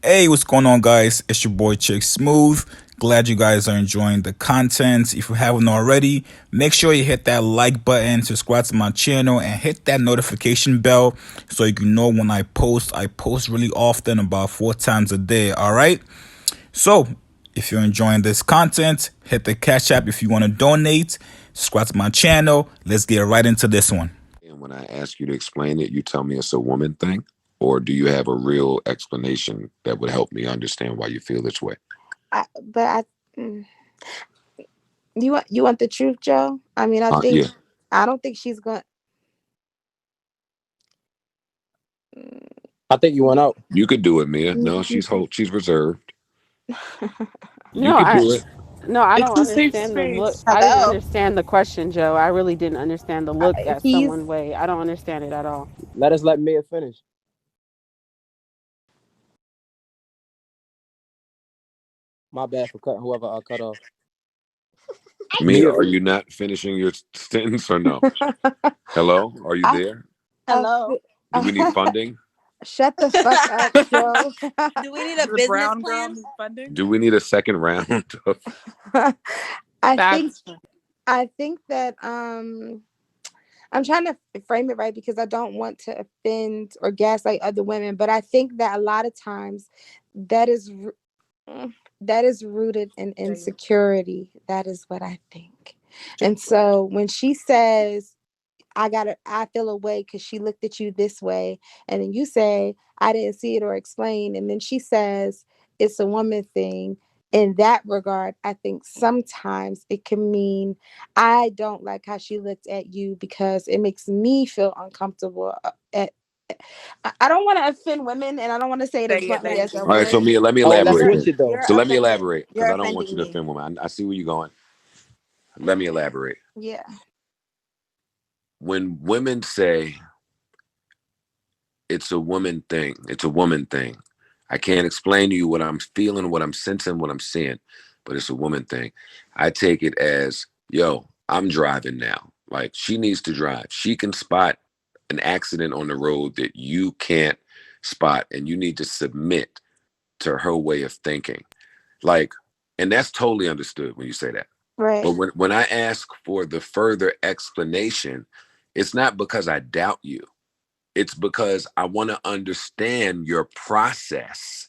Hey, what's going on, guys? It's your boy Chick Smooth. Glad you guys are enjoying the content. If you haven't already, make sure you hit that like button, subscribe to my channel, and hit that notification bell so you can know when I post. I post really often, about 4 times a day. All right. So, if you're enjoying this content, hit the Cash App if you want to donate. Subscribe to my channel. Let's get right into this one. And when I ask you to explain it, you tell me it's a woman thing, or do you have a real explanation that would help me understand why you feel this way? But you want the truth, Joe? I mean, Yeah, I don't think she's going. I think you went out. you could do it, Mia. No, she's reserved. You No, could I do it. no, I It's don't a safe understand the look. space. I didn't Hello. understand the question, Joe. I really didn't understand the look that He's someone way. I don't understand it at all. Let Mia finish. My bad for cutting whoever I cut off. Mia, are you not finishing your sentence or no? Hello, are you I- there? hello. Do we need funding? Shut the fuck up, Joe. Do we need a The business brown girl plan? needs funding. Do we need a second round of? I think that I'm trying to frame it right because I don't want to offend or gaslight other women, but I think that a lot of times that is that is rooted in insecurity. That is what I think. And so when she says, I feel a way because she looked at you this way, and then you say, I didn't see it or explain, and then she says it's a woman thing. In that regard, I think sometimes it can mean I don't like how she looked at you because it makes me feel uncomfortable. I don't want to offend women, and I don't want to say it as bluntly as a All right, so word. Mia, let me Oh, let's elaborate. switch it though. So let me offended. elaborate because You're I don't want you to offending me. offend women. I see where you're going. Let me elaborate. Yeah. When women say it's a woman thing, it's a woman thing. I can't explain to you what I'm feeling, what I'm sensing, what I'm seeing, but it's a woman thing. I take it as, yo, I'm driving now. Like, she needs to drive. She can spot an accident on the road that you can't spot, and you need to submit to her way of thinking. Like, and that's totally understood when you say that. Right. But when I ask for the further explanation, it's not because I doubt you. It's because I want to understand your process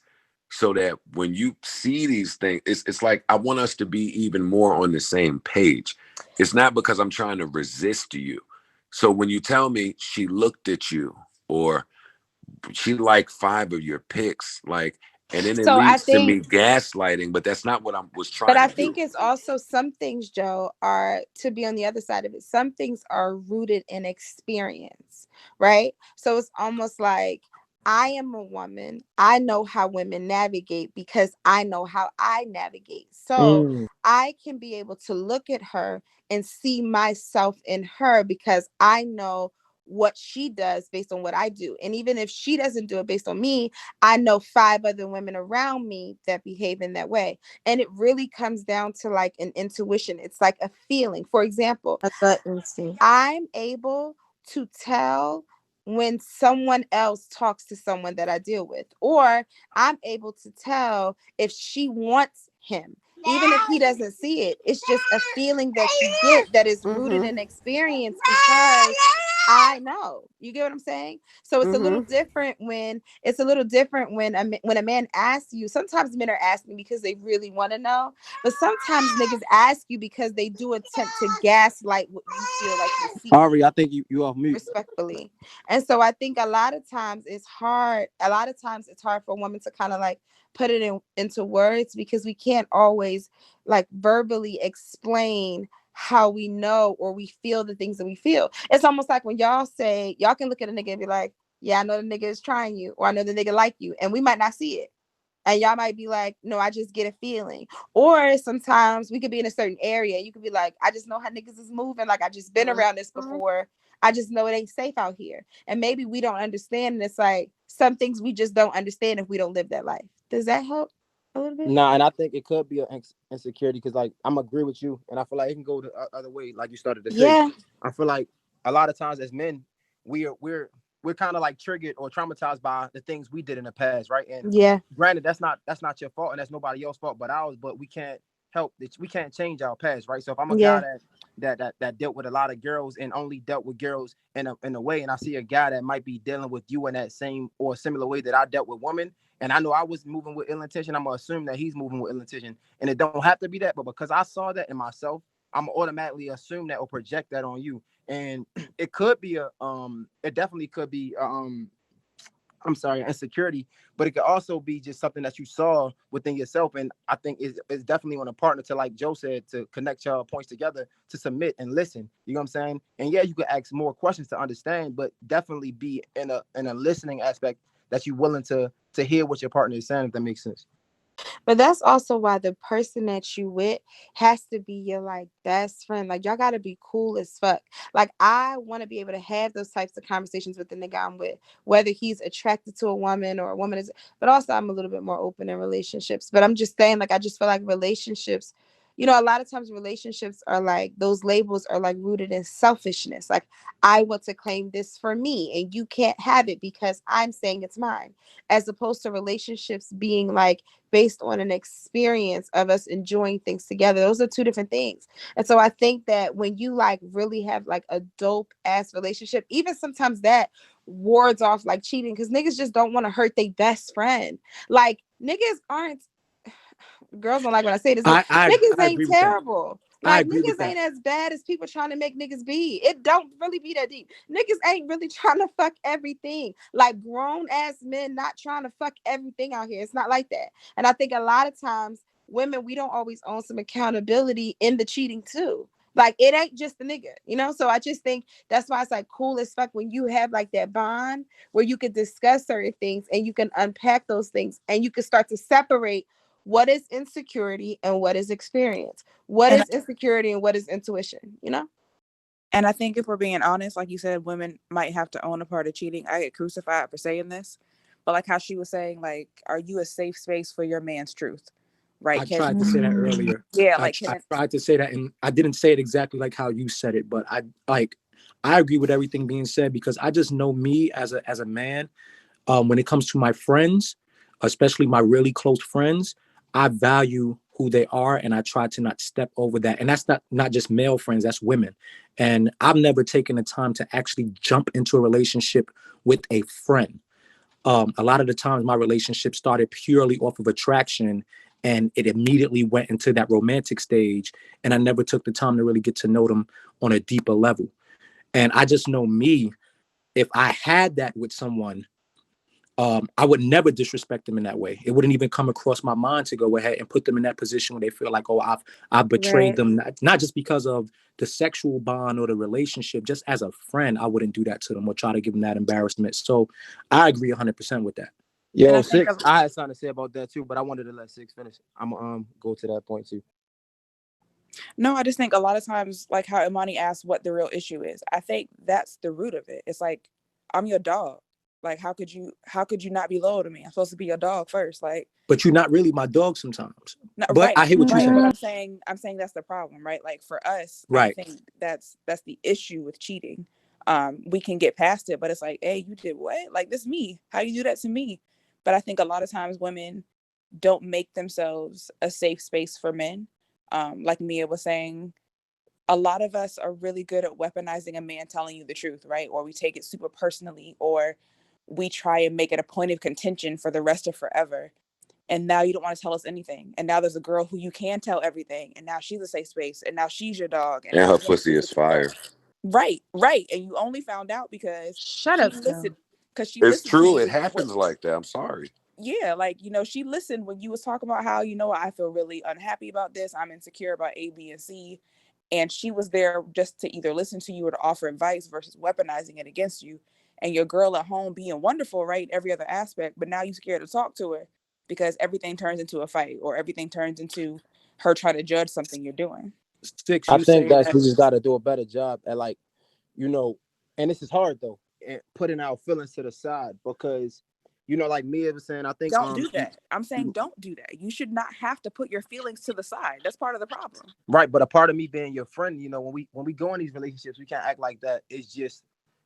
so that when you see these things, it's like I want us to be even more on the same page. It's not because I'm trying to resist you. So when you tell me she looked at you or she liked 5 of your pics, like, and then it So I leads to me think, gaslighting, but that's not what I was but trying I to do. think it's also some things, Joe, are to be on the other side of it. Some things are rooted in experience, right? So it's almost like I am a woman. I know how women navigate because I know how I navigate. So I can be able to look at her and see myself in her because I know what she does based on what I do. And even if she doesn't do it based on me, I know 5 other women around me that behave in that way. And it really comes down to like an intuition. It's like a feeling. For example, A gut instinct. I'm able to tell when someone else talks to someone that I deal with, or I'm able to tell if she wants him. Even if he doesn't see it, it's just a feeling that you get that is rooted in experience because I know. You get what I'm saying? So it's a little different when when a man asks you. Sometimes men are asking because they really want to know, but sometimes niggas ask you because they do attempt to gaslight what you feel like you see. Ari, I think you off mute. Respectfully. And so I think a lot of times it's hard. A lot of times it's hard for a woman to kind of like put it into words because we can't always like verbally explain how we know or we feel the things that we feel. It's almost like when y'all say, y'all can look at a nigga and be like, yeah, I know the nigga is trying you, or I know the nigga like you, and we might not see it. And y'all might be like, no, I just get a feeling. Or sometimes we could be in a certain area. You could be like, I just know how niggas is moving. Like, I just been around this before. I just know it ain't safe out here. And maybe we don't understand. And it's like some things we just don't understand if we don't live that life. Does that help a little bit? Nah, and I think it could be an insecurity because, like, I'm agree with you, and I feel like it can go the other way, like you started to say. Yeah. I feel like a lot of times as men, we're we're kind of like triggered or traumatized by the things we did in the past, right? And Yeah. granted, that's not your fault, and that's nobody else's fault but ours. But we can't help it. We can't change our past, right? So if I'm a guy that dealt with a lot of girls and only dealt with girls in a way, and I see a guy that might be dealing with you in that same or similar way that I dealt with women, and I know I was moving with ill intention, I'm gonna assume that he's moving with ill intention, and it don't have to be that, but because I saw that in myself, I'm automatically assume that or project that on you. And it could be it definitely could be I'm sorry, insecurity, but it could also be just something that you saw within yourself. And I think it's definitely on a partner to, like Joe said, to connect your points together, to submit and listen. You know what I'm saying? And yeah, you could ask more questions to understand, but definitely be in a listening aspect that you're willing to hear what your partner is saying, if that makes sense. But that's also why the person that you with has to be your like best friend. Like y'all gotta be cool as fuck. Like I want to be able to have those types of conversations with the nigga I'm with, whether he's attracted to a woman or a woman is. But also I'm a little bit more open in relationships. But I'm just saying, like I just feel like relationships. You know, a lot of times relationships are like those labels are like rooted in selfishness. Like I want to claim this for me and you can't have it because I'm saying it's mine. As opposed to relationships being like based on an experience of us enjoying things together. Those are two different things. And so I think that when you like really have like a dope ass relationship, even sometimes that wards off like cheating because niggas just don't want to hurt their best friend. Like niggas aren't girls don't like when I say this. Niggas I ain't agree with that. terrible. I Like agree with niggas that. ain't as bad as people trying to make niggas be. It don't really be that deep. Niggas ain't really trying to fuck everything. Like grown ass men not trying to fuck everything out here. It's not like that. And I think a lot of times women, we don't always own some accountability in the cheating too. Like it ain't just the nigga, you know? So I just think that's why it's like cool as fuck when you have like that bond where you can discuss certain things and you can unpack those things and you can start to separate what is insecurity and what is experience, what And is insecurity and what is intuition, you know? and I think if we're being honest, like you said, women might have to own a part of cheating. I get crucified for saying this, but like how she was saying, like, are you a safe space for your man's truth? Right? I tried to say that earlier. Yeah, I, like can I it tried to say that, and I didn't say it exactly like how you said it, but I agree with everything being said because I just know me as a man. When it comes to my friends, especially my really close friends, I value who they are and I try to not step over that. And that's not just male friends, that's women. And I've never taken the time to actually jump into a relationship with a friend. A lot of the times my relationship started purely off of attraction and it immediately went into that romantic stage. And I never took the time to really get to know them on a deeper level. And I just know me, if I had that with someone, I would never disrespect them in that way. It wouldn't even come across my mind to go ahead and put them in that position where they feel like, oh, I've betrayed Right. them, not just because of the sexual bond or the relationship, just as a friend, I wouldn't do that to them or try to give them that embarrassment. So I agree 100% with that. and Yo, I think Six, I had something to say about that too, but I wanted to let Six finish. I'm gonna go to that point too. no, I just think a lot of times, like how Imani asked what the real issue is, I think that's the root of it. It's like, I'm your dog. Like how could you not be loyal to me? I'm supposed to be your dog first. Like But you're not really my dog sometimes. no, But I hear what you're right. But saying. I'm saying that's the problem, right? Like for us, I Right. think that's the issue with cheating. We can get past it, but it's like, hey, you did what? Like this me. How you do that to me? But I think a lot of times women don't make themselves a safe space for men. Like Mia was saying, a lot of us are really good at weaponizing a man telling you the truth, right? Or we take it super personally, or we try and make it a point of contention for the rest of forever. And now you don't want to tell us anything. And now there's a girl who you can tell everything. And now she's a safe space. And now she's your dog. And And now her you want to pussy sleep is with your dog. fire. Right. And you only found out because Shut she up, listened Tim. It's to true. It you. happens like that. I'm sorry. Yeah, like, she listened when you was talking about how, I feel really unhappy about this. I'm insecure about A, B, and C. And she was there just to either listen to you or to offer advice versus weaponizing it against you. And your girl at home being wonderful, right? Every other aspect. But now you're scared to talk to her because everything turns into a fight or everything turns into her trying to judge something you're doing. Six, I you think saying that that. we just got to do a better job at, like, and this is hard though, and putting our feelings to the side because, like Mia was saying, I think Don't do that. I'm saying don't do that. You should not have to put your feelings to the side. That's part of the problem. right, but a part of me being your friend, when we go in these relationships, we can't act like that. It's just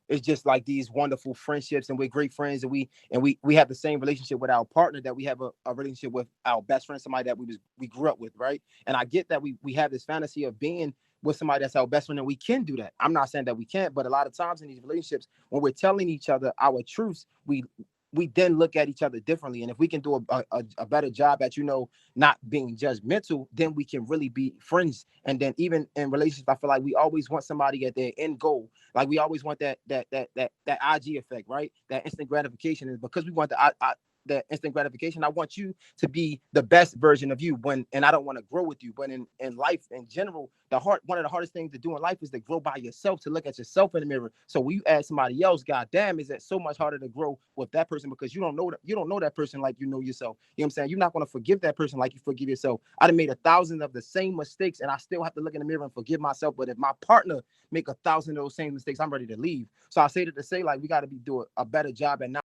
it's just like these wonderful friendships, and we're great friends, and we have the same relationship with our partner that we have a relationship with our best friend, somebody that we grew up with, right? And I get that we have this fantasy of being with somebody that's our best friend, and we can do that. I'm not saying that we can't, but a lot of times in these relationships, when we're telling each other our truths, we then look at each other differently. And if we can do a better job at, not being judgmental, then we can really be friends. And then even in relationships, I feel like we always want somebody at their end goal. Like we always want that IG effect, right? That instant gratification. Is because we want the instant gratification. I want you to be the best version of you and I don't want to grow with you. But in life in general, one of the hardest things to do in life is to grow by yourself, to look at yourself in the mirror. So when you add somebody else, goddamn, is that so much harder to grow with that person, because you don't know that person like you know yourself. You know what I'm saying? You're not going to forgive that person like you forgive yourself. I done made 1,000 of the same mistakes, and I still have to look in the mirror and forgive myself. But if my partner make 1,000 of those same mistakes, I'm ready to leave. So I say that to say, like, we got to do a better job at not